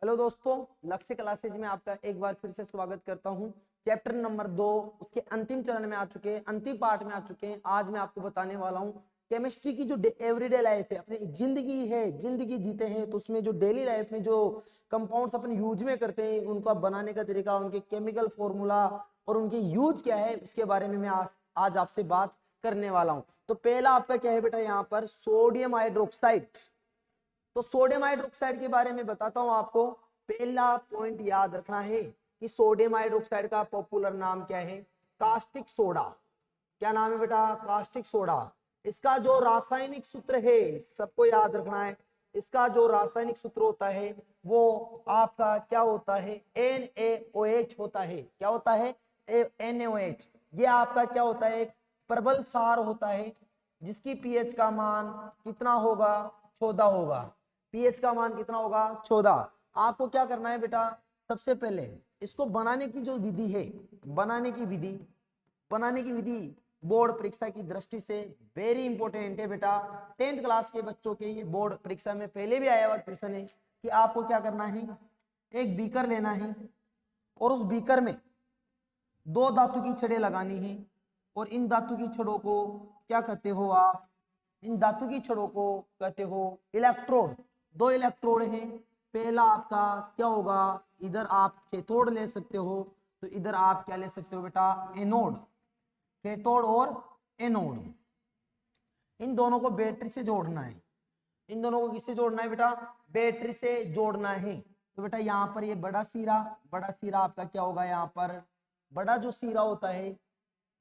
Hello दोस्तों, लक्ष्य classes में आपका एक बार फिर से स्वागत करता हूं। चैप्टर नंबर 2 उसके अंतिम चरण में आ चुके हैं, अंतिम पार्ट में आ चुके हैं। आज मैं आपको बताने वाला हूं केमिस्ट्री की जो एवरीडे लाइफ है, अपनी जिंदगी है, जिंदगी जीते हैं तो उसमें जो डेली लाइफ में जो कंपाउंड्स अपन यूज में करते हैं, उनका बनाने का तरीका, उनके केमिकल फॉर्मूला और उनके यूज क्या है, उसके बारे में मैं आज आपसे बात करने वाला हूँ। तो पहला आपका क्या है बेटा, यहाँ पर सोडियम हाइड्रोक्साइड। तो सोडियम हाइड्रोक्साइड के बारे में बताता हूं आपको। पहला पॉइंट याद रखना है कि सोडियम हाइड्रोक्साइड का पॉपुलर नाम क्या है, कास्टिक सोडा। क्या नाम है बेटा, कास्टिक सोडा। इसका जो रासायनिक सूत्र है सबको याद रखना है। इसका जो रासायनिक सूत्र होता है वो आपका क्या होता है, NaOH होता है। क्या होता है, NaOH। ये आपका क्या होता है, एक प्रबल सार होता है जिसकी पीएच का मान कितना होगा, 14 होगा। पीएच का मान कितना होगा, 14। आपको क्या करना है बेटा, सबसे पहले इसको बनाने की जो विधि है, बनाने की विधि बोर्ड परीक्षा की दृष्टि से वेरी इंपॉर्टेंट है बेटा। 10th क्लास के बच्चों के ये बोर्ड परीक्षा में पहले भी आया हुआ क्वेश्चन है कि आपको क्या करना है, एक बीकर लेना है और उस बीकर में 2 धातु की छड़ें लगानी है और इन धातु की छड़ों को क्या कहते हो आप, इन धातु की छड़ों को कहते हो इलेक्ट्रोड। 2 इलेक्ट्रोड हैं। पहला आपका क्या होगा, इधर आप कैथोड ले सकते हो, तो इधर आप क्या ले सकते हो बेटा, एनोड। कैथोड और एनोड, इन दोनों को बैटरी से जोड़ना है। इन दोनों को किससे जोड़ना है बेटा, बैटरी से जोड़ना है। तो बेटा यहाँ पर ये बड़ा सीरा आपका क्या होगा, यहाँ पर बड़ा जो सीरा होता है,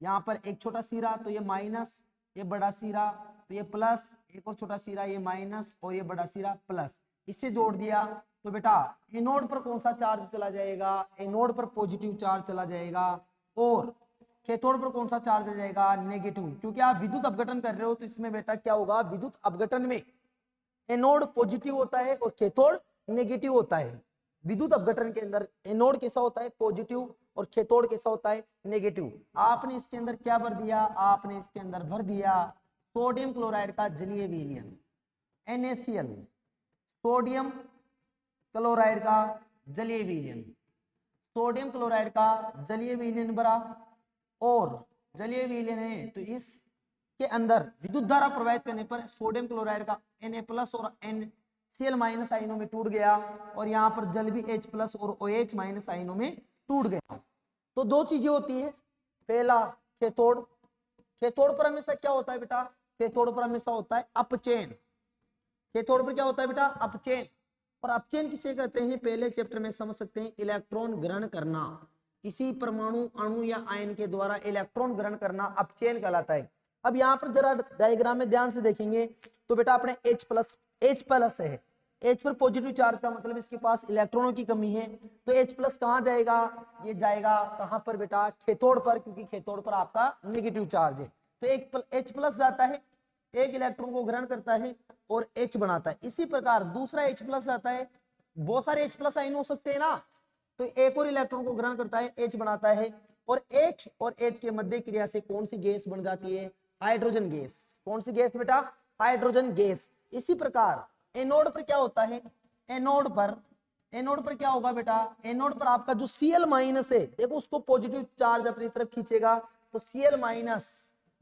यहाँ पर एक छोटा सीरा तो ये माइनस, ये बड़ा सीरा तो ये प्लस, एक और छोटा सीरा ये माइनस और ये बड़ा सीरा प्लस। इससे जोड़ दिया तो बेटा एनोड पर कौन सा चार्ज चला जाएगा, एनोड पर पॉजिटिव चार्ज चला जाएगा और कैथोड पर कौन सा चार्ज आ जाएगा, नेगेटिव। क्योंकि आप विद्युत अपघटन कर रहे हो तो इसमें बेटा क्या होगा, विद्युत अपघटन में एनोड पॉजिटिव होता है और कैथोड नेगेटिव होता है। विद्युत अपघटन के अंदर एनोड कैसा होता है, पॉजिटिव, और कैथोड कैसा होता है, नेगेटिव। आपने इसके अंदर क्या भर दिया, आपने इसके अंदर भर दिया सोडियम क्लोराइड का जलीय विलयन NaCl, सोडियम क्लोराइड का जलीय विलयन, सोडियम क्लोराइड का जलीय विलयन भरा और जलीय विलयन है तो इसके अंदर विद्युत धारा प्रवाहित करने पर सोडियम क्लोराइड का Na+ और NCl- आयनों में टूट गया और यहाँ पर जल भी H+ और OH- आयनों में टूट गया। तो 2 चीजें होती है। पहला कैथोड, कैथोड पर हमेशा क्या होता है बेटा, कैथोड पर हमेशा होता है अपचयन। कैथोड पर क्या होता है बेटा, अपचयन। और अपचयन किसे कहते हैं, पहले चैप्टर में समझ सकते हैं, इलेक्ट्रॉन ग्रहण करना। किसी परमाणु, अणु या आयन के द्वारा इलेक्ट्रॉन ग्रहण करना अपचयन कहलाता है। अब यहाँ पर जरा डायग्राम में ध्यान से देखेंगे तो बेटा अपने H+ है। H पर पॉजिटिव चार्ज का मतलब इसके पास इलेक्ट्रॉनों की कमी है। तो H+ कहाँ जाएगा, ये जाएगा कहाँ पर बेटा, कैथोड पर, क्योंकि कैथोड पर आपका नेगेटिव चार्ज है। तो एक H+ जाता है, एक इलेक्ट्रॉन को ग्रहण करता है और H बनाता है। इसी प्रकार दूसरा H+ आता है, बहुत सारे H+ आयन हो सकते हैं ना, तो एक और इलेक्ट्रॉन को ग्रहण करता है, H बनाता है और H और H के मध्य क्रिया से कौन सी गैस बन जाती है, हाइड्रोजन गैस। कौन सी गैस बेटा, हाइड्रोजन गैस। इसी प्रकार एनोड पर क्या होता है, एनोड पर क्या होगा बेटा, एनोड पर आपका जो Cl- है, देखो उसको पॉजिटिव चार्ज अपनी तरफ खींचेगा तो Cl-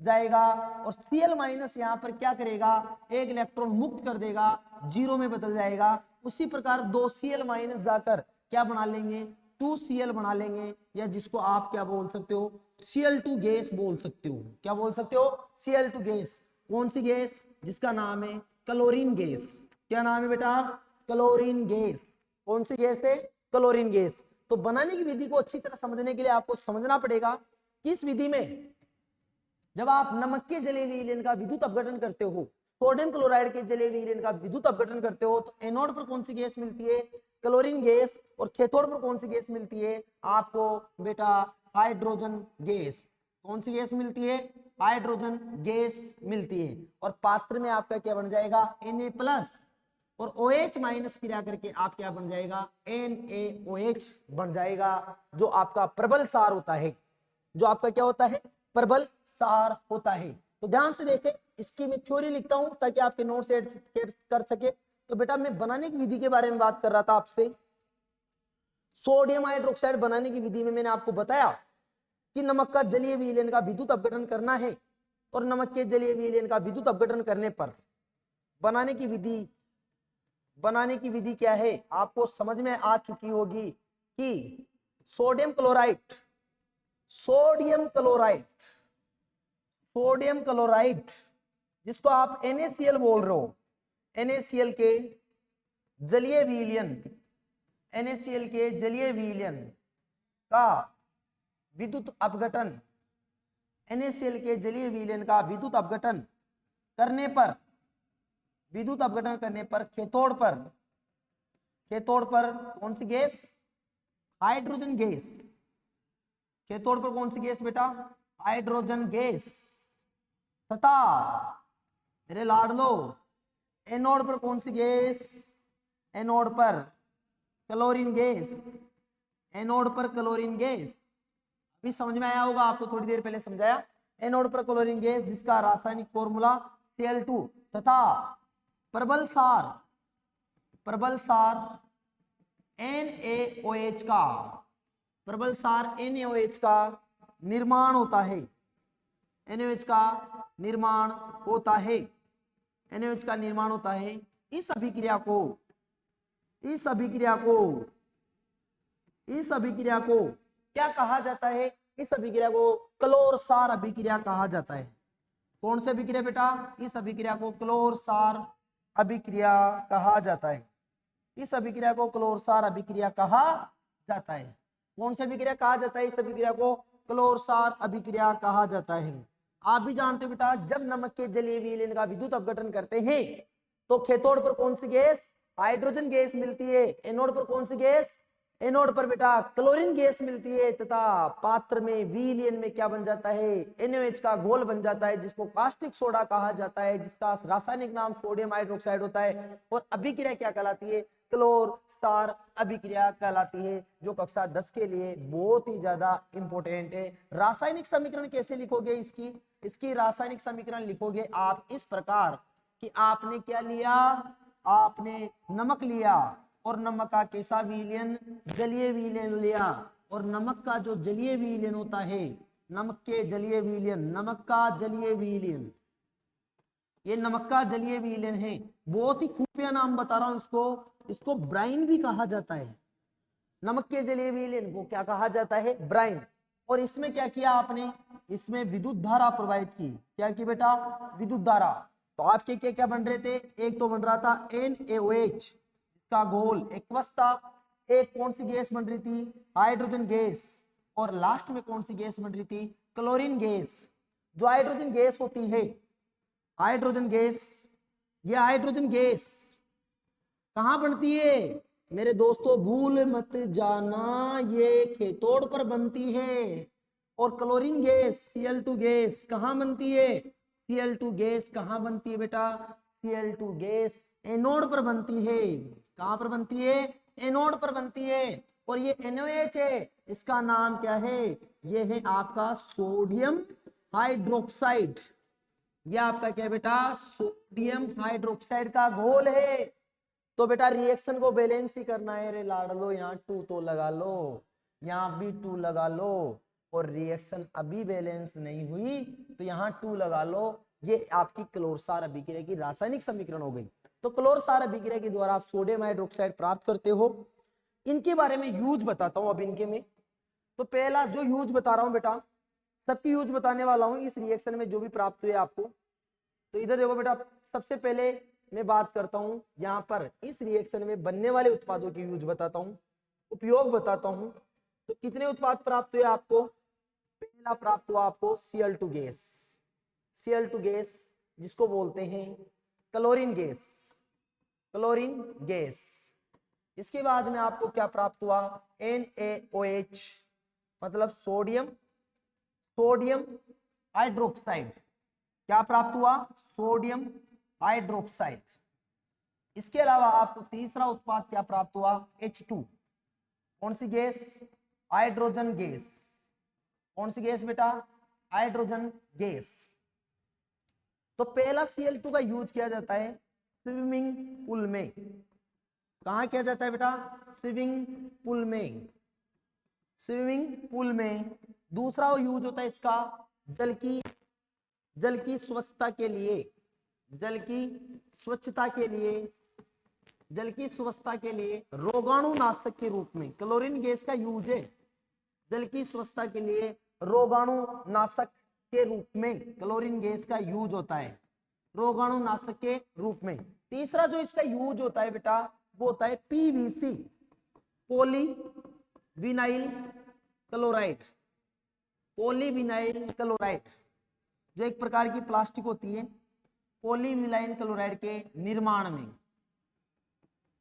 जाएगा और Cl- यहाँ पर क्या करेगा, एक इलेक्ट्रॉन मुक्त कर देगा, 0 में बदल जाएगा। उसी प्रकार 2 Cl- जाकर क्या बना लेंगे, 2Cl बना लेंगे, या जिसको आप क्या बोल सकते हो, Cl2 गैस बोल सकते हो। क्या बोल सकते हो, Cl2 गैस। कौन सी गैस, जिसका नाम है क्लोरीन गैस। क्या नाम है बेटा, क्लोरीन गैस। कौन सी गैस है, क्लोरीन गैस। तो बनाने की विधि को अच्छी तरह समझने के लिए आपको समझना पड़ेगा कि इस विधि में जब आप नमक के जलीय विलयन का विद्युत अपघटन करते हो, सोडियम क्लोराइड के जलीय विलयन का विद्युत अपघटन करते हो, तो एनोड पर कौन सी गैस मिलती है, क्लोरीन गैस, और कैथोड पर कौन सी गैस मिलती है आपको बेटा, हाइड्रोजन गैस। कौन सी गैस मिलती है, हाइड्रोजन गैस मिलती है। और पात्र में आपका क्या बन जाएगा, Na+ और OH- क्रिया करके आप क्या बन जाएगा, NaOH बन जाएगा, जो आपका प्रबल सार होता है, जो आपका क्या होता है, प्रबल सार होता है। तो ध्यान से देखें, इसकी मैं थ्योरी लिखता हूं ताकि आपके नोट्स एड कर सके। तो बेटा मैं बनाने की विधि के बारे में बात कर रहा था आपसे। सोडियम हाइड्रोक्साइड बनाने की विधि में मैंने आपको बताया कि नमक का जलीय विलयन का विद्युत अपघटन करना है, और नमक के जलीय विलयन का विद्युत अपघटन करने पर बनाने की विधि क्या है आपको समझ में आ चुकी होगी कि सोडियम क्लोराइड जिसको आप NaCl बोल रहे हो, NaCl के जलीय विलयन का विद्युत अपघटन, NaCl के जलीय विलयन का विद्युत अपघटन करने पर कैथोड पर कौन सी गैस? Hydrogen gas. कैथोड पर कौन सी गैस बेटा? Hydrogen gas. तथा मेरे लाडलो एनोड पर कौन सी गैस? एनोड पर क्लोरीन गैस। अभी समझ में आया होगा, आपको थोड़ी देर पहले समझाया। एनोड पर क्लोरीन गैस जिसका रासायनिक फॉर्मूला Cl2 तथा प्रबल सार NaOH का निर्माण होता है। NaOH का निर्माण होता है। इस अभिक्रिया को क्या कहा जाता है? इस अभिक्रिया को क्लोर-सार अभिक्रिया कहा जाता है। कौन सी अभिक्रिया बेटा? इस अभिक्रिया को क्लोर-सार अभिक्रिया कहा जाता है। इस अभिक्रिया को क्लोर-सार अभिक्रिया कहा जाता है। कौन सी अभिक्रिया कहा जाता है? इस अभिक्रिया को क्लोर-सार अभिक्रिया कहा जाता है। आप भी जानते हो बेटा, जब नमक के जलीय विलयन का विद्युत अपघटन करते हैं तो कैथोड पर कौन सी गैस? हाइड्रोजन गैस मिलती है। एनोड पर कौन सी गैस? एनोड पर बेटा क्लोरीन गैस मिलती है। तथा पात्र में विलयन में क्या बन जाता है? NaOH का घोल बन जाता है, जिसको कास्टिक सोडा कहा जाता है, जिसका रासायनिक नाम सोडियम हाइड्रोक्साइड होता है। और अभिक्रिया क्या कहलाती है? क्लोर-सार अभिक्रिया कहलाती है, जो कक्षा 10 के लिए बहुत ही ज्यादा इंपॉर्टेंट है। रासायनिक समीकरण कैसे लिखोगे? इसकी रासायनिक समीकरण लिखोगे आप इस प्रकार कि आपने क्या लिया? आपने नमक लिया और नमक का कैसा विलयन? जलीय विलयन लिया। और नमक का जो जलीय विलयन होता है, नमक का जलीय विलयन, ये नमक का जलीय विलयन है। बहुत ही खुफिया नाम बता रहा हूं इसको ब्राइन भी कहा जाता है। नमक के जलीय विलयन को क्या कहा जाता है? ब्राइन। और इसमें क्या किया आपने? इसमें विद्युत धारा प्रवाहित की। क्या की बेटा? विद्युत धारा। तो आपके क्या बन रहे थे? एक तो बन रहा था NaOH का घोल एक्वस था। एक कौन सी गैस बन रही थी? Hydrogen gas. और लास्ट में कौन सी गैस बन रही थी? Chlorine gas. जो हाइड्रोजन गैस होती है, हाइड्रोजन गैस कहां बनती है मेरे दोस्तों? भूल मत जाना, ये कैथोड पर बनती है। और क्लोरीन गैस Cl2 गैस कहां बनती है? Cl2 गैस कहां बनती है बेटा? Cl2 गैस एनोड पर बनती है। कहां पर बनती है? एनोड पर बनती है। और ये NaOH है, इसका नाम क्या है? ये है आपका सोडियम हाइड्रोक्साइड। ये आपका क्या है बेटा? सोडियम हाइड्रोक्साइड का घोल है। तो बेटा रिएक्शन को बैलेंस ही करना है रे लाडलो। यहाँ 2 तो लगा लो, यहाँ भी 2 लगा लो। और रिएक्शन अभी बैलेंस नहीं हुई तो यहाँ 2 लगा लो। ये आपकी क्लोर-सार अभिक्रिया की रासायनिक समीकरण हो गई। तो क्लोर-सार अभिक्रिया के द्वारा आप सोडियम हाइड्रोक्साइड प्राप्त करते हो। इनके बारे में यूज बताता हूं अब इनके में। तो पहला जो यूज बता रहा हूं बेटा, सबकी यूज बताने वाला हूं इस रिएक्शन में जो भी प्राप्त हुए आपको। तो इधर देखो बेटा, सबसे पहले मैं बात करता हूं यहाँ पर इस रिएक्शन में बनने वाले उत्पादों की यूज बताता हूं, उपयोग बताता हूं। तो कितने उत्पाद प्राप्त हुए आपको? पहला प्राप्त हुआ आपको Cl2 गैस, जिसको बोलते हैं क्लोरीन गैस। इसके बाद में आपको क्या प्राप्त हुआ? NaOH मतलब सोडियम हाइड्रोक्साइड। क्या प्राप्त हुआ? Sodium hydroxide. इसके अलावा आपको तीसरा उत्पाद क्या प्राप्त हुआ? H2। कौन सी गैस? Hydrogen gas. कौन सी गैस बेटा? Hydrogen gas. तो पहला Cl2 का यूज किया जाता है स्विमिंग पूल में। कहाँ किया जाता है बेटा? स्विमिंग पूल में, स्विमिंग पूल में। दूसरा यूज होता है इसका जल की स्वच्छता के लिए, जल की स्वच्छता के लिए, जल की स्वच्छता के लिए रोगाणुनाशक के रूप में क्लोरीन गैस का यूज है। जल की स्वच्छता के लिए रोगाणुनाशक के रूप में क्लोरीन गैस का यूज होता है, रोगाणुनाशक के रूप में। तीसरा जो इसका यूज होता है बेटा वो होता है PVC, polyvinyl chloride, polyvinyl chloride जो एक प्रकार की प्लास्टिक होती है, पॉलीविनाइल क्लोराइड के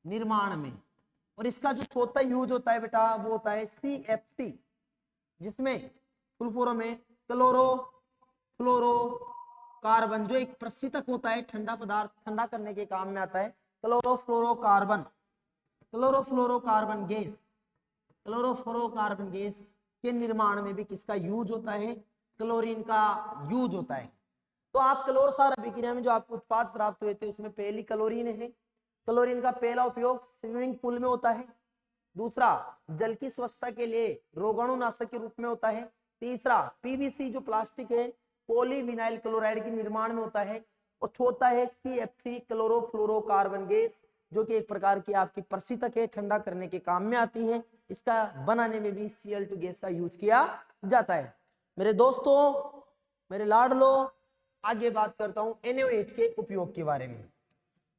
निर्माण में। और इसका जो चौथा यूज होता है बेटा वो होता है CFC, जिसमें फुल फॉर्म में क्लोरोफ्लोरोकार्बन, जो एक प्रशीतक होता है, ठंडा पदार्थ ठंडा करने के काम में आता है। क्लोरोफ्लोरोकार्बन गैस के निर्माण में भी किसका यूज होता है? क्लोरीन का यूज होता है। तो आप क्लोरोसार अभिक्रिया में जो आपको उत्पाद प्राप्त हुए थे उसमें पहली क्लोरीन है। क्लोरीन का पहला उपयोग स्विमिंग पूल में होता है। दूसरा जल की स्वच्छता के लिए रोगाणुनाशक के रूप में होता है। तीसरा पीवीसी जो प्लास्टिक है पॉलीविनाइल क्लोराइड के निर्माण में होता है। और चौथा है CFC क्लोरोफ्लोरोकार्बन गैस, जो कि एक प्रकार की आपकी प्रशीतक है, ठंडा करने के काम में आती है। इसका बनाने में भी Cl2 गैस का यूज किया जाता है। मेरे दोस्तों, मेरे लाडलो, आगे बात करता हूं NaOH के उपयोग के बारे में।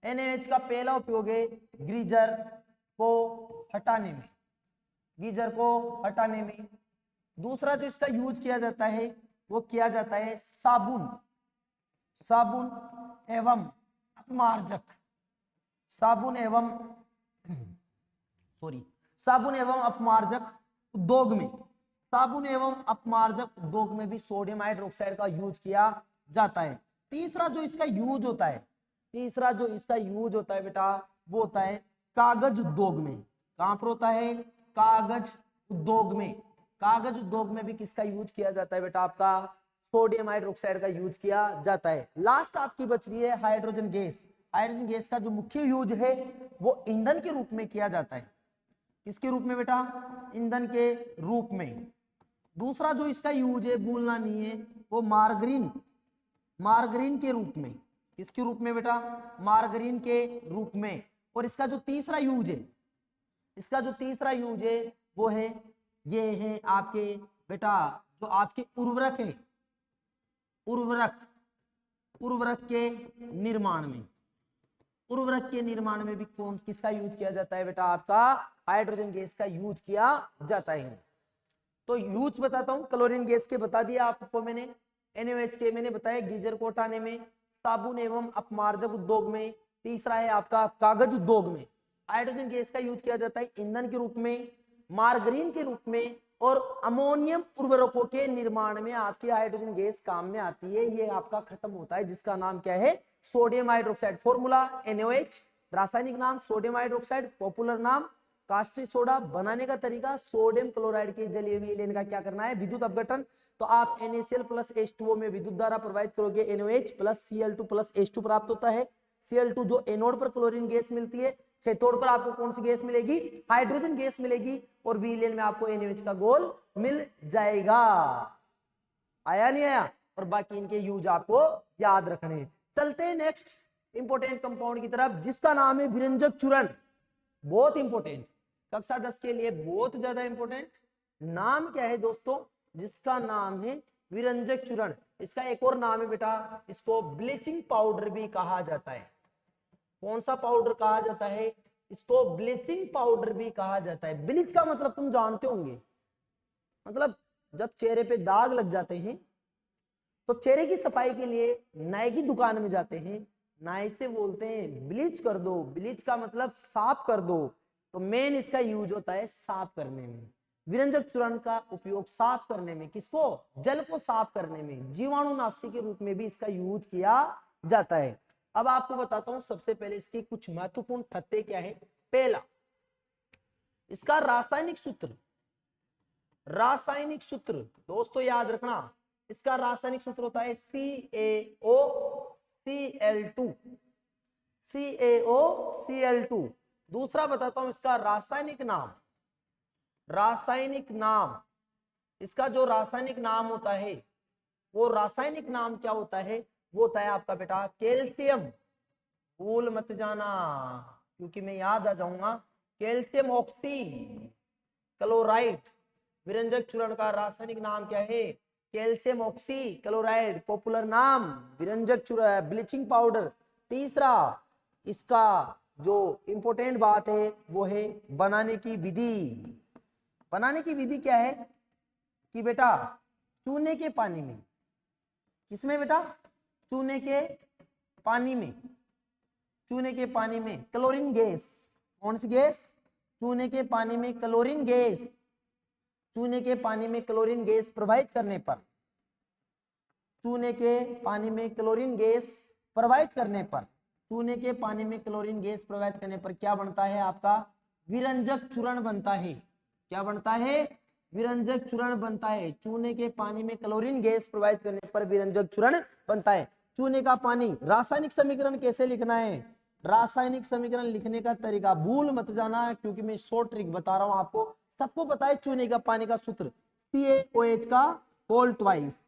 NaOH का पहला उपयोग है गीजर को हटाने में, गीजर को हटाने में। दूसरा जो इसका यूज किया जाता है वो किया जाता है साबुन एवं अपमार्जक, साबुन एवं अपमार्जक उद्योग में, साबुन एवं अपमार्जक उद्योग में भी सोडियम हाइड्रोक्साइड का यूज किया जाता है। तीसरा जो इसका यूज होता है बेटा वो होता है कागज उद्योग में। कहां पर होता है? कागज उद्योग में भी किसका यूज किया जाता है बेटा? आपका सोडियम हाइड्रोक्साइड का यूज किया जाता है। लास्ट आपकी बच रही है हाइड्रोजन गैस। हाइड्रोजन गैस का जो मुख्य यूज है वो ईंधन के रूप में किया जाता है। किसके रूप में बेटा? ईंधन के रूप में। दूसरा जो इसका यूज है, भूलना नहीं है, वो मार्गरीन के रूप में। किसके रूप में बेटा? मार्गरीन के रूप में। और इसका जो तीसरा यूज है वो है, ये है आपके बेटा जो आपके उर्वरक है, उर्वरक के निर्माण में भी किसका यूज किया जाता है बेटा? आपका हाइड्रोजन गैस का यूज किया जाता है। तो यूज बताता हूं, क्लोरीन गैस के बता दिया आपको मैंने, NaOH के मैंने बताया गीजर को हटाने में, साबुन एवं अपमार्जक उद्योग में, तीसरा है आपका कागज उद्योग में। हाइड्रोजन गैस का यूज किया जाता है ईंधन के रूप में, मार्गरीन के रूप में, और अमोनियम उर्वरकों के निर्माण में आपकी हाइड्रोजन गैस काम में आती है। ये आपका खत्म होता है, जिसका नाम क्या है? Sodium hydroxide. फॉर्मूला NaOH, रासायनिक नाम सोडियम हाइड्रोक्साइड, पॉपुलर नाम कास्टिक सोडा। बनाने का तरीका सोडियम क्लोराइड के जलीय विलयन का क्या करना है? विद्युत अपघटन। तो आप NaCl प्लस H2O में विद्युत धारा प्रवाहित करोगे, NaOH plus Cl2 plus H2 प्राप्त होता है। Cl2 जो एनोड पर क्लोरीन गैस मिलती है, कैथोड पर आपको कौन सी गैस मिलेगी? हाइड्रोजन गैस मिलेगी। और विलयन में आपको NaOH का गोल मिल जाएगा। आया नहीं आया? और बाकी इनके यूज आपको याद रखने। चलते हैं नेक्स्ट इंपोर्टेंट कंपाउंड की तरफ, जिसका नाम है विरंजक चूर्ण। बहुत इंपोर्टेंट, कक्षा 10 के लिए बहुत ज्यादा इंपोर्टेंट। नाम क्या है दोस्तों? जिसका नाम है विरंजक चूर्ण। इसका एक और नाम है बेटा, इसको ब्लीचिंग पाउडर भी कहा जाता है। कौन सा पाउडर कहा जाता है? इसको ब्लीचिंग पाउडर भी कहा जाता है। ब्लीच का मतलब तुम जानते होंगे, मतलब जब चेहरे पे दाग लग जाते हैं तो चेहरे की सफाई के लिए नाई की दुकान में जाते हैं, नाई से बोलते हैं ब्लीच कर दो। ब्लीच का मतलब साफ कर दो। तो मेन इसका यूज होता है साफ करने में। विरंजक चूर्ण का उपयोग साफ करने में, किसको? जल को साफ करने में, जीवाणुनाशी के रूप में भी इसका यूज किया जाता है। अब आपको बताता हूं सबसे पहले इसकी कुछ महत्वपूर्ण तथ्य क्या है। पहला, इसका रासायनिक सूत्र दोस्तों याद रखना, इसका रासायनिक सूत्र होता है CaOCl2। दूसरा बताता हूं इसका रासायनिक नाम। रासायनिक नाम, इसका जो रासायनिक नाम होता है वो रासायनिक नाम क्या होता है, वो होता है आपका बेटा कैल्शियम। भूल मत जाना क्योंकि मैं याद आ जाऊंगा। कैल्शियम ऑक्सी क्लोराइड, विरंजक चूर्ण का रासायनिक नाम क्या है, कैल्शियम ऑक्सी क्लोराइड। पॉपुलर नाम विरंजक चूर्ण, ब्लीचिंग पाउडर। तीसरा इसका जो इंपॉर्टेंट बात है वो है बनाने की विधि। बनाने की विधि क्या है कि बेटा चूने के पानी में, किसमें बेटा, चूने के पानी में, चूने के पानी में क्लोरीन गैस, कौन सी गैस, चूने के पानी में क्लोरीन गैस, चूने के पानी में क्लोरीन गैस प्रवाहित करने पर, चूने के पानी में क्लोरीन गैस प्रवाहित करने पर, चूने के पानी में क्लोरीन गैस प्रवाहित करने पर क्या बनता है आपका, विरंजक चूर्ण बनता है। क्या बनता है, विरंजक चूर्ण बनता है। चूने के पानी में क्लोरीन गैस प्रवाहित करने पर विरंजक चूर्ण बनता है। चूने का पानी, रासायनिक समीकरण कैसे लिखना है, रासायनिक समीकरण लिखने का तरीका भूल मत जाना क्योंकि मैं शॉर्ट ट्रिक बता रहा हूं आपको। सबको पता है चूने का पानी का सूत्र CaOH का होल ट्वाइस।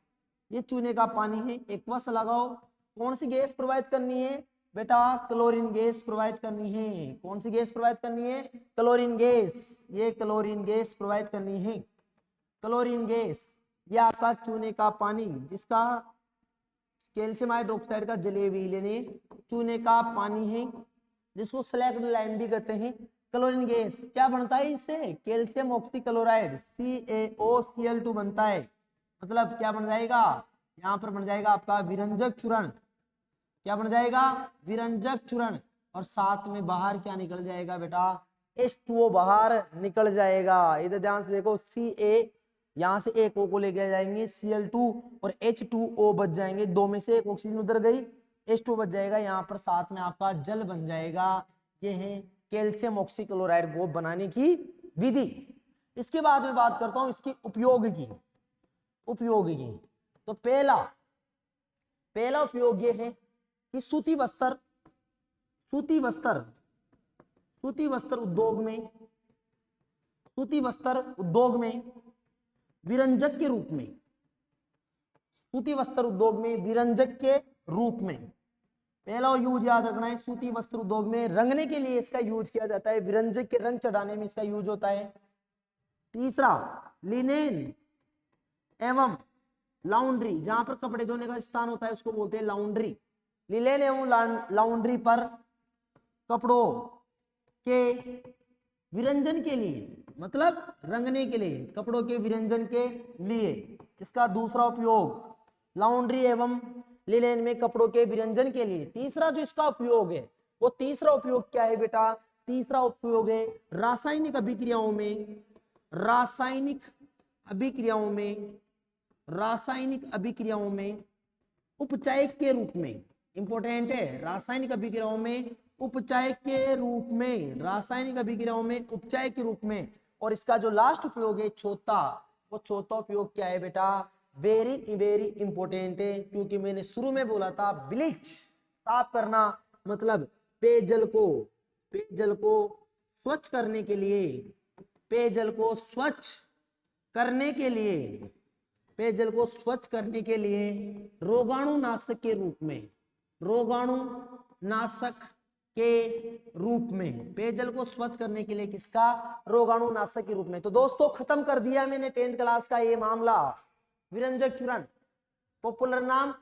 ये चूने का पानी है, एक्वस लगाओ। कौन सी गैस प्रोवाइड करनी है बेटा, क्लोरीन गैस प्रोवाइड करनी है। कौन सी गैस प्रोवाइड करनी है, क्लोरीन गैस। ये क्लोरीन गैस प्रोवाइड करनी है, क्लोरीन गैस। ये आपका चूने का पानी जिसका कैल्शियम हाइड्रोक्साइड का जलेबी लेने, चूने का पानी है जिसको स्लैक्ड लाइम भी कहते हैं। क्लोरीन गैस क्या बनता है इससे, कैल्शियम ऑक्सी क्लोराइड CaOCl2 बनता है। मतलब क्या बन जाएगा, यहाँ पर बन जाएगा आपका विरंजक चूर्ण। क्या बन जाएगा, विरंजक चूर्ण। और साथ में बाहर क्या निकल जाएगा बेटा, H2O बाहर निकल जाएगा। इधर ध्यान से देखो, Ca, यहां से एक O को लेके जाएंगे Cl2 और H2O बच जाएंगे। दो में से एक ऑक्सीजन उधर गई, H2O बच जाएगा। यहाँ पर साथ में आपका जल बन जाएगा। ये है कैल्शियम ऑक्सीक्लोराइड को बनाने की विधि। इसके बाद में बात करता हूं इसके उपयोग की। उपयोग की तो पहला उपयोग ये है कि सूती वस्त्र उद्योग में विरंजक के रूप में, सूती वस्त्र उद्योग में विरंजक के रूप में। पहला यूज याद रखना है, सूती वस्त्र उद्योग में रंगने के लिए इसका यूज किया जाता है, विरंजक के रंग चढ़ाने में इसका यूज होता है। तीसरा लिनेन एवं लाउंड्री, जहां पर कपड़े धोने का स्थान होता है उसको बोलते हैं लाउंड्री। लिनेन एवं लाउंड्री पर कपड़ों के विरंजन के लिए, मतलब रंगने के लिए, कपड़ों के विरंजन के लिए इसका दूसरा उपयोग लाउंड्री एवं लिनेन में कपड़ों के विरंजन के लिए। तीसरा जो इसका उपयोग है वो तीसरा उपयोग क्या है बेटा, तीसरा उपयोग है रासायनिक अभिक्रियाओं में, रासायनिक अभिक्रियाओं में उपचायक के रूप में। इंपॉर्टेंट है, रासायनिक अभिक्रियाओं में उपचायक के रूप में, रासायनिक अभिक्रियाओं में उपचायक के रूप में। और इसका जो लास्ट उपयोग है चौथा, वो चौथा उपयोग क्या है बेटा, वेरी वेरी इंपॉर्टेंट है क्योंकि मैंने शुरू में बोला था ब्लीच साफ करना, मतलब पेयजल को स्वच्छ करने के लिए, पेयजल को स्वच्छ करने के लिए, पेयजल को स्वच्छ करने के लिए रोगाणुनाशक के रूप में, रोगाणुनाशक के रूप में, पेयजल को स्वच्छ करने के लिए किसका, रोगाणुनाशक के रूप में। तो दोस्तों खत्म कर दिया मैंने 10th क्लास का ये मामला। विरंजक चूर्ण, पॉपुलर नाम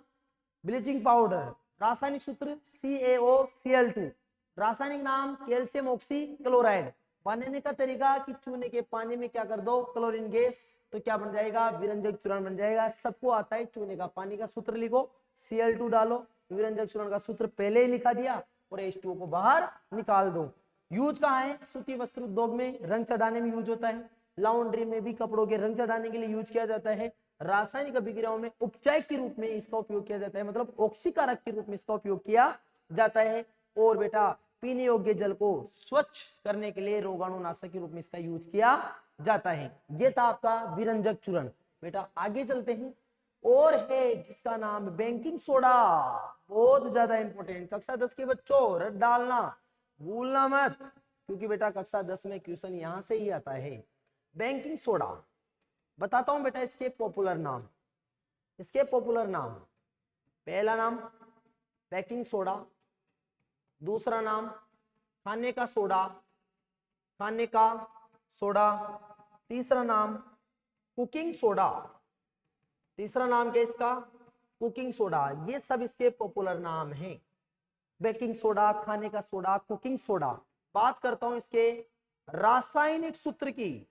ब्लीचिंग पाउडर, रासायनिक सूत्र CaOCl2, रासायनिक नाम कैल्शियम ऑक्सी क्लोराइड। बनाने का तरीका कि चूने के पानी में क्या कर दो, क्लोरीन गैस, तो क्या बन जाएगा, विरंजक चूर्ण बन जाएगा। सबको आता है, चूने का पानी का सूत्र लिखो, Cl2 डालो, विरंजक चूर्ण का सूत्र पहले ही लिखा दिया और H2O को बाहर निकाल दो। यूज कहाँ है, सूती वस्त्र उद्योग में रंग चढ़ाने में यूज होता है, लाउंड्री में भी कपड़ों के रंग चढ़ाने के लिए यूज किया जाता है, रासायनिक अभिक्रियाओं में उपचायक के रूप में इसका उपयोग किया जाता है, मतलब ऑक्सीकारक के रूप में इसका उपयोग किया जाता है। और बेटा पीने योग्य जल को स्वच्छ करने के लिए रोगाणुनाशक के रूप में इसका यूज किया जाता है। ये था आपका विरंजक चूर्ण। बेटा आगे चलते हैं, और है जिसका नाम बेकिंग सोडा, बहुत ज्यादा इंपॉर्टेंट। कक्षा 10 के बच्चों रट डालना भूलना मत, क्योंकि बेटा कक्षा 10 में क्वेश्चन यहां से ही आता है। बेकिंग सोडा, बताता हूं बेटा इसके पॉपुलर नाम। इसके पॉपुलर नाम, पहला नाम बेकिंग सोडा, दूसरा नाम खाने का सोडा, खाने का सोडा, तीसरा नाम कुकिंग सोडा, तीसरा नाम क्या इसका, कुकिंग सोडा। ये सब इसके पॉपुलर नाम हैं। बेकिंग सोडा, खाने का सोडा, कुकिंग सोडा। बात करता हूं इसके रासायनिक सूत्र की।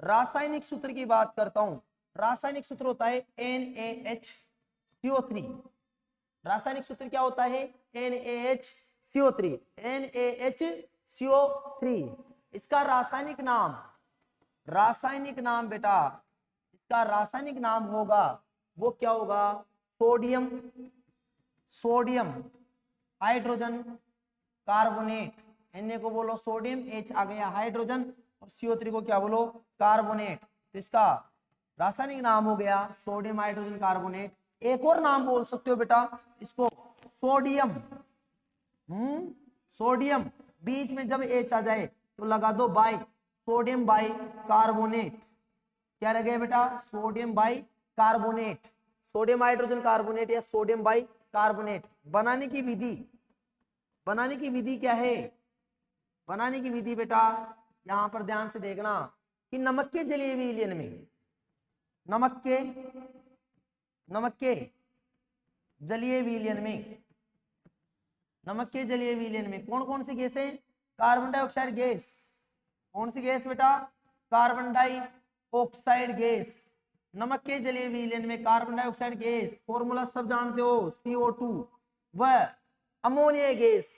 रासायनिक सूत्र की बात करता हूं। रासायनिक सूत्र होता है NaHCO3। रासायनिक सूत्र क्या होता है, NaHCO3। NaHCO3 इसका रासायनिक नाम, रासायनिक नाम बेटा इसका रासायनिक नाम होगा, वो क्या होगा, sodium, sodium hydrogen carbonate. Na को बोलो सोडियम, H आ गया हाइड्रोजन, और CO3 को क्या बोलो, कार्बोनेट। तो इसका रासायनिक नाम हो गया सोडियम हाइड्रोजन कार्बोनेट। एक और नाम बोल सकते हो बेटा इसको, सोडियम। सोडियम, बीच में जब H आ जाए तो लगा दो बाई, सोडियम बाई कार्बोनेट। क्या लगे बेटा, sodium by carbonate, sodium hydrogen carbonate या सोडियम बाई कार्बोनेट। बनाने की विधि, बनाने की विधि क्या है, बनाने की विधि बेटा यहां पर ध्यान से देखना कि नमक के जलीय विलयन में, नमक के जलीय विलयन में, नमक के जलीय विलयन में कौन कौन सी गैस है, कार्बन डाइऑक्साइड गैस। कौन सी गैस बेटा, कार्बन डाइऑक्साइड गैस। नमक के जलीय विलयन में कार्बन डाइऑक्साइड गैस, फॉर्मूला सब जानते हो, CO2। वह अमोनिया गैस,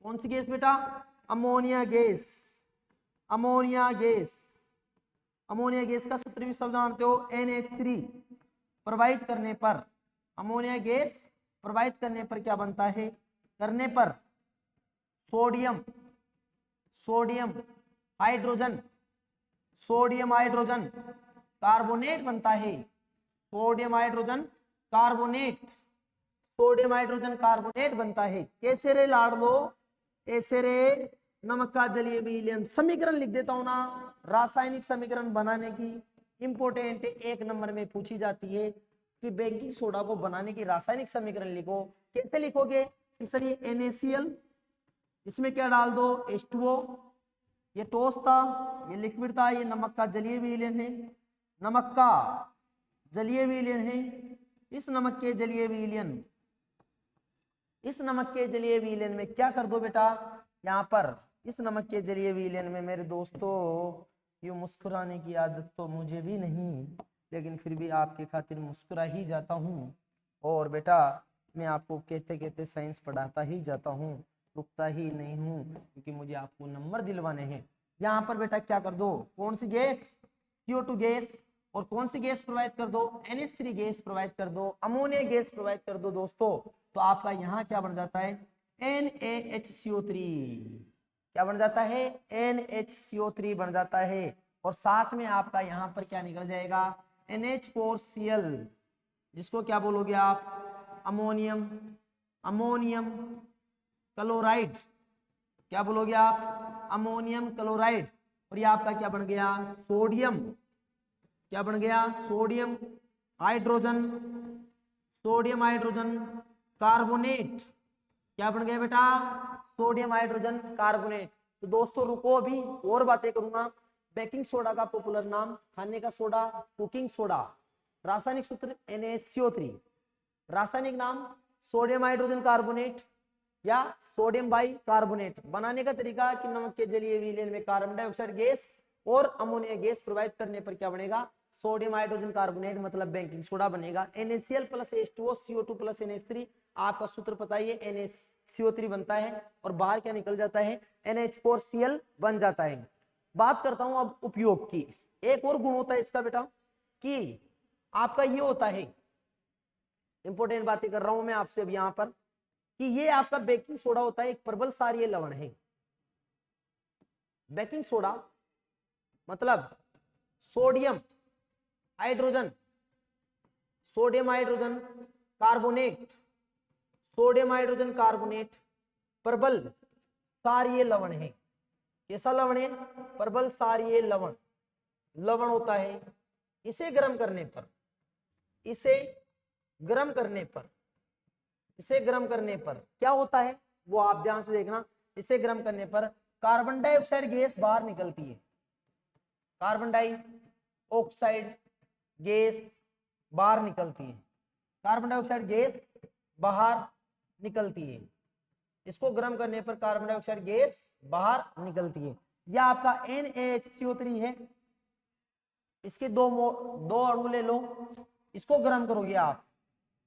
कौन सी गैस बेटा, ammonia gas, ammonia gas. Ammonia gas का सूत्र भी सब जानते हो, NH3 प्रवाहित करने पर, अमोनिया गैस प्रवाहित करने पर क्या बनता है, करने पर sodium, sodium hydrogen, sodium hydrogen carbonate बनता है। Sodium hydrogen carbonate, sodium hydrogen carbonate बनता है। कैसे रे लाडलो, ऐसे रे नमक का जलीय विलयन। समीकरण लिख देता हूं ना, रासायनिक समीकरण बनाने की इंपोर्टेंट 1 नंबर में पूछी जाती है कि बेकिंग सोडा को बनाने की रासायनिक समीकरण लिखो। कैसे लिखोगे कि सर ये NaCl, इसमें क्या डाल दो, H2O, ये ठोस था, ये लिक्विड था, ये नमक का जलीय विलयन है, नमक का जलीय विलयन है। इस नमक के जलीय विलयन, इस नमक के जलीय विलयन में क्या कर दो बेटा, यहाँ पर इस नमक के जलीय विलयन में मेरे दोस्तों, यूं मुस्कुराने की आदत तो मुझे भी नहीं, लेकिन फिर भी आपके खातिर मुस्कुरा ही जाता हूँ। और बेटा मैं आपको कहते कहते साइंस पढ़ाता ही जाता हूँ, रुकता ही नहीं हूँ, क्योंकि मुझे आपको नंबर दिलवाने हैं। यहाँ पर बेटा क्या कर दो, कौन सी गैस, CO2 गैस, और कौन सी गैस प्रोवाइड कर दो, NH3 गैस प्रोवाइड कर दो, अमोनिया गैस प्रोवाइड कर दो दोस्तों। तो आपका यहाँ क्या बन जाता है, NaHCO3। क्या बन जाता है, NaHCO3 बन जाता है। और साथ में आपका यहाँ पर क्या निकल जाएगा, NH4Cl, जिसको क्या बोलोगे आप, अमोनियम, अमोनियम क्लोराइड। क्या बोलोगे आप, अमोनियम क्लोराइड। और ये आपका क्या बन गया, सोडियम, क्या बन गया, sodium hydrogen, sodium hydrogen carbonate. क्या बन गया बेटा, सोडियम हाइड्रोजन कार्बोनेट। तो दोस्तों रुको, अभी और बातें करूंगा। बेकिंग सोडा का पॉपुलर नाम, खाने का सोडा, कुकिंग सोडा। रासायनिक सूत्र NaCO3, रासायनिक नाम सोडियम हाइड्रोजन कार्बोनेट या सोडियम बाई कार्बोनेट। बनाने का तरीका कि नमक के जलीय विलयन में कार्बन डाइऑक्साइड गैस और अमोनिया गैस प्रोवाइड करने पर क्या बनेगा, सोडियम हाइड्रोजन कार्बोनेट, मतलब बेकिंग सोडा बनेगा। NaCl plus H2O, CO2 plus NH3। आपका सूत्र पता ही है, NaCO3 बनता है और बाहर क्या निकल जाता है, NH4Cl बन जाता है। बात करता हूं अब उपयोग की। एक और गुण होता है इसका बेटा कि आपका ये होता है, इंपोर्टेंट बातें कर रहा हूं मैं आपसे अब यहां पर, कि ये आपका बेकिंग सोडा होता है एक प्रबल क्षारीय लवण है। बेकिंग सोडा मतलब sodium hydrogen, sodium hydrogen carbonate, sodium hydrogen carbonate प्रबल क्षारीय लवण है। कैसा लवण है? प्रबल सारीय लवण, लवण होता है। इसे गर्म करने पर, इसे गर्म करने पर, इसे गर्म करने पर क्या होता है वो आप ध्यान से देखना। इसे गर्म करने पर कार्बन डाइऑक्साइड गैस बाहर निकलती है, कार्बन डाइऑक्साइड गैस बाहर निकलती है, कार्बन डाइऑक्साइड गैस बाहर निकलती है। इसको गर्म करने पर कार्बन डाइऑक्साइड गैस बाहर निकलती है। यह आपका NaHCO3 है। इसके दो अणु ले लो, इसको गर्म करोगे आप।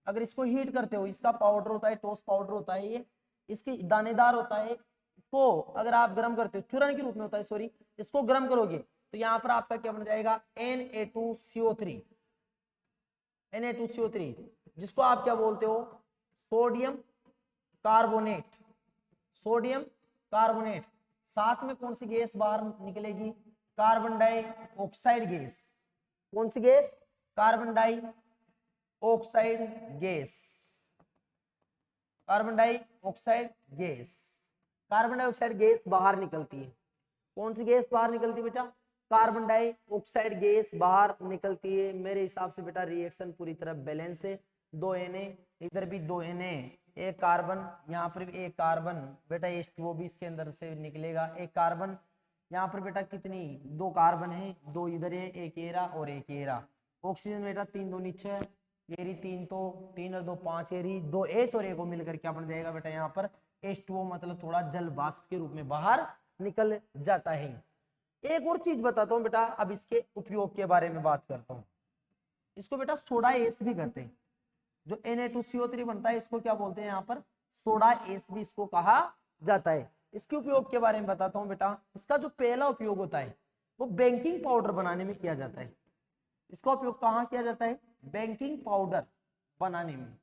अगर इसको हीट करते हो, इसका पाउडर होता है, टोस्ट पाउडर होता है ये, इसकी दानेदार होता है। इसको अगर आप गर्म करते हो, चूर्ण के रूप में होता है, सॉरी, इसको गर्म करोगे तो यहाँ पर आपका क्या बन जाएगा? Na2CO3, Na2CO3, जिसको आप क्या बोलते हो? Sodium carbonate, sodium carbonate. साथ में कौन सी गैस बाहर निकलेगी? Carbon dioxide gas. कौन सी gas? Carbon dioxide gas, carbon dioxide gas. Carbon dioxide gas बाहर निकलती है। कौन सी गैस बाहर निकलती है बेटा? कार्बन डाइऑक्साइड गैस बाहर निकलती है। मेरे हिसाब से बेटा रिएक्शन पूरी तरह बैलेंस है। 2 Na, इधर भी 2 Na, एक कार्बन, यहाँ पर भी एक कार्बन बेटा, H2O भी इसके अंदर से निकलेगा, एक कार्बन। यहाँ पर बेटा कितनी? 2 कार्बन है, 2 इधर है, एक एरा और एक एरा। ऑक्सीजन बेटा 3 2 नीचे, एरी 3 तो 3 और 2 5 एरी, 2 H और A को मिलकर क्या बन जाएगा बेटा? यहाँ पर H2O, मतलब थोड़ा जल वाष्प के रूप में बाहर निकल जाता है। एक और चीज बताता हूँ बेटा, अब इसके उपयोग के बारे में बात करता हूँ। इसको बेटा सोडा एस भी कहते हैं। जो Na2CO3 बनता है, इसको क्या बोलते हैं? यहाँ पर सोडा एस भी इसको कहा जाता है। इसके उपयोग के बारे में बताता हूँ बेटा। इसका जो पहला उपयोग होता है वो बेकिंग पाउडर बनाने में किया जाता है। इसका उपयोग कहाँ किया जाता है? बेकिंग पाउडर बनाने में,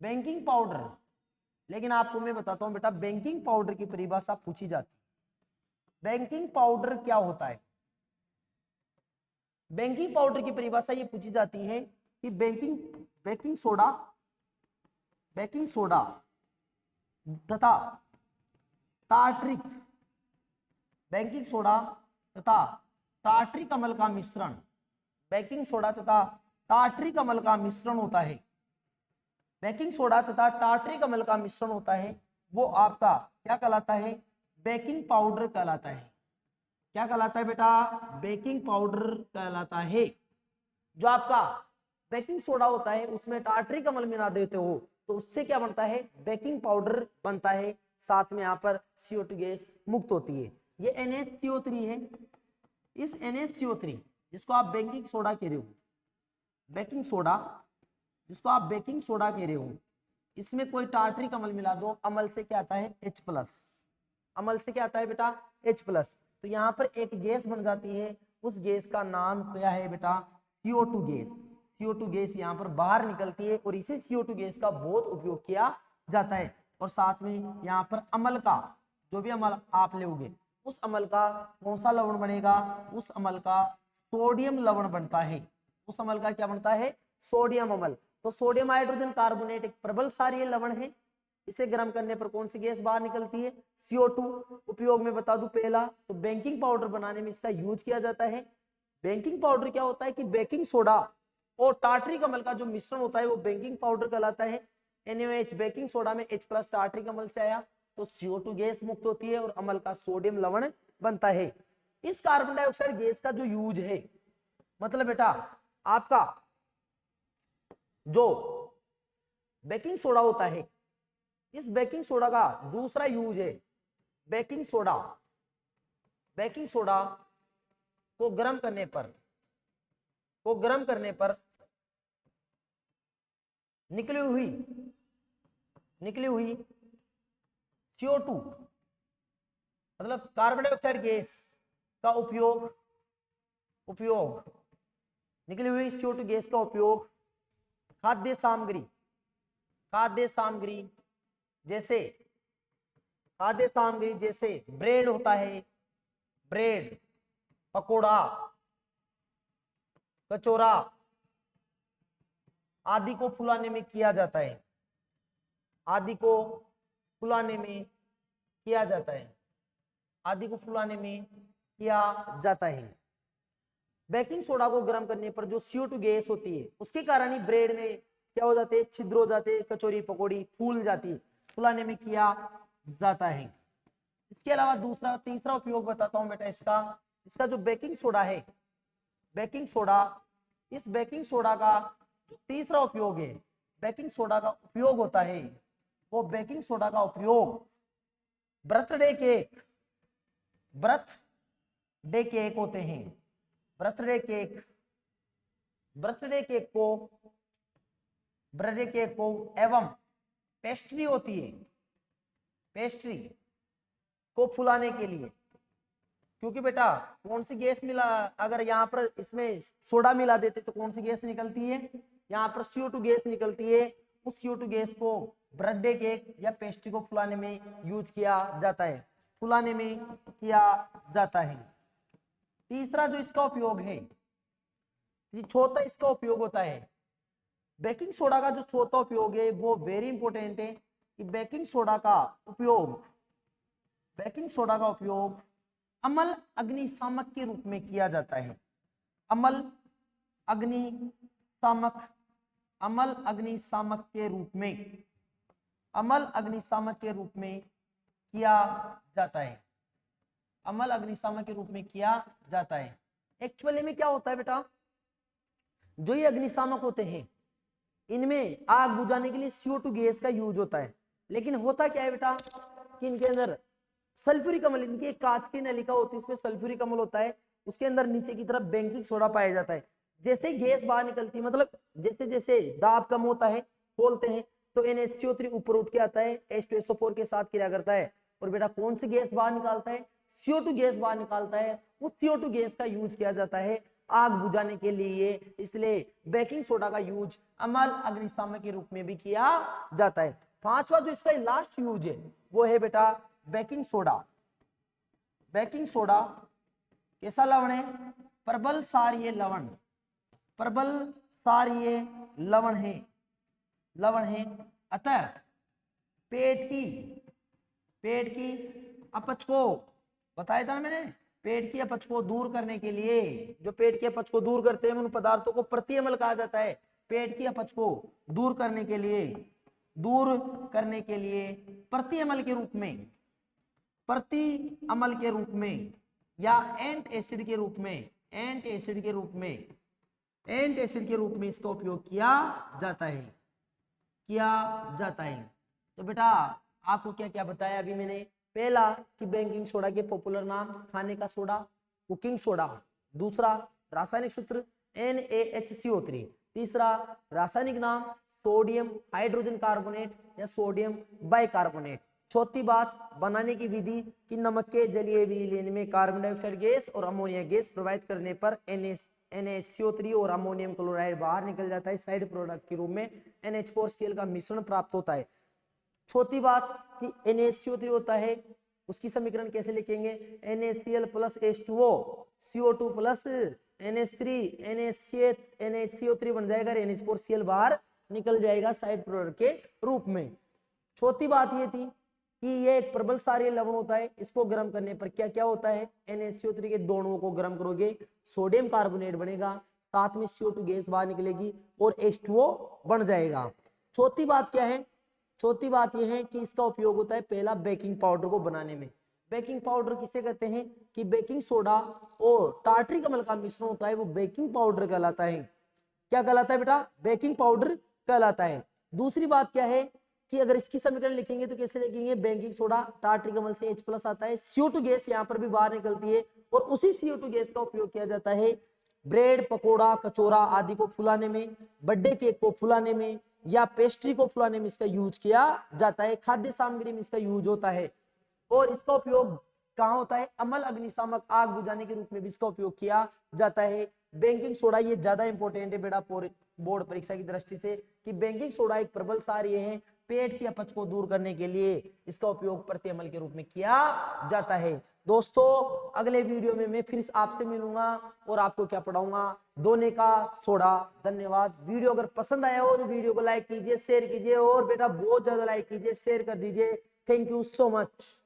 बेकिंग पाउडर। लेकिन आपको मैं बताता हूँ बेटा, बेकिंग पाउडर की परिभाषा पूछी जाती है। बेकिंग पाउडर क्या होता है? बेकिंग पाउडर की परिभाषा ये पूछी जाती है कि बेकिंग सोडा तथा टार्ट्रिक, बेकिंग सोडा तथा टार्ट्रिक अम्ल का मिश्रण, बेकिंग सोडा तथा टार्ट्रिक अम्ल का मिश्रण होता है। बेकिंग सोडा तथा टार्ट्रिक अम्ल का मिश्रण होता है, वो आपका क्या कहलाता है? बेकिंग पाउडर कहलाता है। क्या कहलाता है बेटा? बेकिंग पाउडर कहलाता है। जो आपका बेकिंग सोडा होता है उसमें टार्ट्रिक अम्ल मिला देते हो तो उससे क्या बनता है? बेकिंग पाउडर बनता है। साथ में यहाँ पर CO2 गैस मुक्त होती है। ये NaCO3 है। इस NaCO3 जिसको आप बेकिंग सोडा कह रहे हो, बेकिंग सोडा जिसको आप बेकिंग सोडा कह रहे हो, इसमें कोई टार्ट्रिक अम्ल मिला दो, अम्ल से क्या आता है? H+। अम्ल से क्या आता है बेटा? H+। तो यहाँ पर एक गैस बन जाती है, उस गैस का नाम क्या है बेटा? CO2 gas. CO2 गैस यहाँ पर बाहर निकलती है और इसी CO2 गैस का बहुत उपयोग किया जाता है। और साथ में यहाँ पर अम्ल का, जो भी अम्ल आप लोगे, उस अम्ल का कौन सा लवण बनेगा? उस अम्ल का सोडियम लवण बनता है। उस अम्ल का क्या बनता है? सोडियम अम्ल। तो सोडियम हाइड्रोजन कार्बोनेट एक प्रबल क्षारीय लवण है। इसे गर्म करने पर कौन सी गैस बाहर निकलती है? CO2। उपयोग में बता दूं, पहला तो बेकिंग पाउडर बनाने में इसका यूज किया जाता है। बेकिंग पाउडर क्या होता है कि बेकिंग सोडा और टार्ट्रिक अम्ल का जो मिश्रण होता है वो बेकिंग पाउडर कहलाता है। NaOH बेकिंग सोडा में H+ टार्ट्रिक अम्ल से आया तो CO2 गैस मुक्त होती है और अम्ल का सोडियम लवण बनता है। इस कार्बन डाइऑक्साइड गैस का जो यूज है, मतलब बेटा आपका जो बेकिंग सोडा होता है, इस बेकिंग सोडा का दूसरा यूज है बेकिंग सोडा। बेकिंग सोडा को गर्म करने पर निकली हुई CO2 मतलब कार्बन डाइऑक्साइड गैस का उपयोग निकली हुई CO2 गैस का उपयोग खाद्य सामग्री जैसे ब्रेड होता है, ब्रेड, पकोड़ा, कचौरा आदि को फुलाने में किया जाता है। आदि को फुलाने में किया जाता है। बेकिंग सोडा को गर्म करने पर जो CO2 गैस होती है उसके कारण ही ब्रेड में क्या हो जाते हैं, छिद्र हो जाते हैं, कचौरी पकौड़ी फूल जाती है, फुलाने में किया जाता है। इसके अलावा दूसरा तीसरा उपयोग बताता हूं बेटा इसका जो बेकिंग सोडा है, बेकिंग सोडा, इस बेकिंग सोडा का जो तीसरा उपयोग है, बेकिंग सोडा का उपयोग होता है, वो बेकिंग सोडा का उपयोग बर्थडे केक होते हैं, बर्थडे केक को एवं पेस्ट्री होती है, पेस्ट्री को फुलाने के लिए, क्योंकि बेटा कौन सी गैस मिला, अगर यहाँ पर इसमें सोडा मिला देते तो कौन सी गैस निकलती है, यहाँ पर CO2 गैस निकलती है। उस CO2 गैस को बर्थडे केक या पेस्ट्री को फुलाने में यूज किया जाता है, फुलाने में किया जाता है। तीसरा जो इसका उपयोग है, चौथा इसका उपयोग होता है, बेकिंग सोडा का जो चौथा उपयोग है वो वेरी इंपॉर्टेंट है कि बेकिंग सोडा का उपयोग अम्ल अग्निशामक के रूप में किया जाता है। अम्ल अग्निशामक के रूप में किया जाता है, अम्ल अग्निशामक के रूप में किया जाता है। एक्चुअली में क्या होता है बेटा, जो ये अग्निशामक होते हैं इनमें आग बुझाने के लिए CO2 गैस का यूज होता है, लेकिन होता क्या है बेटा कि इनके अंदर सल्फ्यूरिक अम्ल, इनकी एक कांच की नलिका होती है, इसमें सल्फ्यूरिक अम्ल होता है, उसके अंदर नीचे की तरफ बेकिंग सोडा पाया जाता है। जैसे गैस बाहर निकलती है, मतलब जैसे जैसे दाब कम होता है, खोलते हैं तो NaCO3 ऊपर उठ के आता है, H2SO4 के साथ क्रिया करता है, और बेटा कौन सी गैस बाहर निकालता है, CO2 गैस बाहर निकालता है। उस CO2 गैस का यूज किया जाता है आग बुझाने के लिए, इसलिए बेकिंग सोडा का यूज अम्ल अग्निशामक के रूप में भी किया जाता है। पांचवा जो इसका लास्ट यूज है वो है बेटा बेकिंग सोडा। बेकिंग सोडा कैसा लवण है, प्रबल सारीय लवण है, अतः पेट की अपच को, बताया था ना मैंने, पेट की अपच को दूर करने के लिए, जो पेट की अपच को दूर करते हैं उन पदार्थों को प्रति अम्ल कहा जाता है। पेट की अपच को दूर करने के लिए प्रति अम्ल के रूप में या एंट एसिड के रूप में इसका उपयोग किया जाता है। तो बेटा आपको क्या क्या बताया अभी मैंने, पहला कि बेकिंग सोडा के पॉपुलर नाम, खाने का सोडा, कुकिंग सोडा, दूसरा रासायनिक सूत्र NaHCO3, तीसरा रासायनिक नाम सोडियम हाइड्रोजन कार्बोनेट या सोडियम बाइकार्बोनेट, चौथी बात बनाने की विधि कि नमक के जलीय विलयन में कार्बन डाइऑक्साइड गैस और अमोनिया गैस प्रोवाइड करने पर NaCO3 और अमोनियम क्लोराइड बाहर निकल जाता है, साइड प्रोडक्ट के रूप में NH4Cl का मिश्रण प्राप्त होता है। चौथी बात कि NaCO3 होता है, उसकी समीकरण कैसे लिखेंगे, NaCl plus H2O CO2 plus NH3 बन जाएगा, NH4Cl बाहर निकल जाएगा साइड प्रोडक्ट के रूप में। चौथी बात ये थी कि ये एक प्रबल सारीय लवण होता है, इसको गर्म करने पर क्या क्या होता है, NaCO3 के दोनों को गर्म करोगे सोडियम कार्बोनेट बनेगा, साथ में CO2 गैस बाहर निकलेगी और H2O बन जाएगा। चौथी बात क्या है, चौथी बात यह है कि इसका उपयोग होता है पहला बेकिंग पाउडर को बनाने में। बेकिंग पाउडर किसे कहते हैं कि बेकिंग सोडा और टार्टरिक अम्ल का मिश्रण होता है, वो बेकिंग पाउडर कहलाता है। क्या कहलाता है बेटा, बेकिंग पाउडर कहलाता है। दूसरी बात क्या है कि अगर इसकी समीकरण लिखेंगे तो कैसे लिखेंगे, बेकिंग सोडा टार्टरिक अम्ल से H+ आता है, CO2 गैस यहाँ पर भी बाहर निकलती है और उसी CO2 गैस का उपयोग किया जाता है ब्रेड पकोड़ा कचौरा आदि को फुलाने में, बर्थडे केक को फुलाने में या पेस्ट्री को फुलाने में इसका यूज किया जाता है, खाद्य सामग्री में इसका यूज होता है। और इसका उपयोग कहाँ होता है, अम्ल अग्निशामक आग बुझाने के रूप में भी इसका उपयोग किया जाता है। बेकिंग सोडा ये ज्यादा इंपॉर्टेंट है बेटा बोर्ड परीक्षा की दृष्टि से कि बेकिंग सोडा एक प्रबल सारीय है, पेट की अपच को दूर करने के लिए इसका उपयोग प्रति अम्ल के रूप में किया जाता है। दोस्तों अगले वीडियो में मैं फिर आपसे मिलूंगा और आपको क्या पढ़ाऊंगा, दोने का सोडा। धन्यवाद। वीडियो अगर पसंद आया हो तो वीडियो को लाइक कीजिए, शेयर कीजिए और बेटा बहुत ज्यादा लाइक कीजिए, शेयर कर दीजिए। Thank you so much.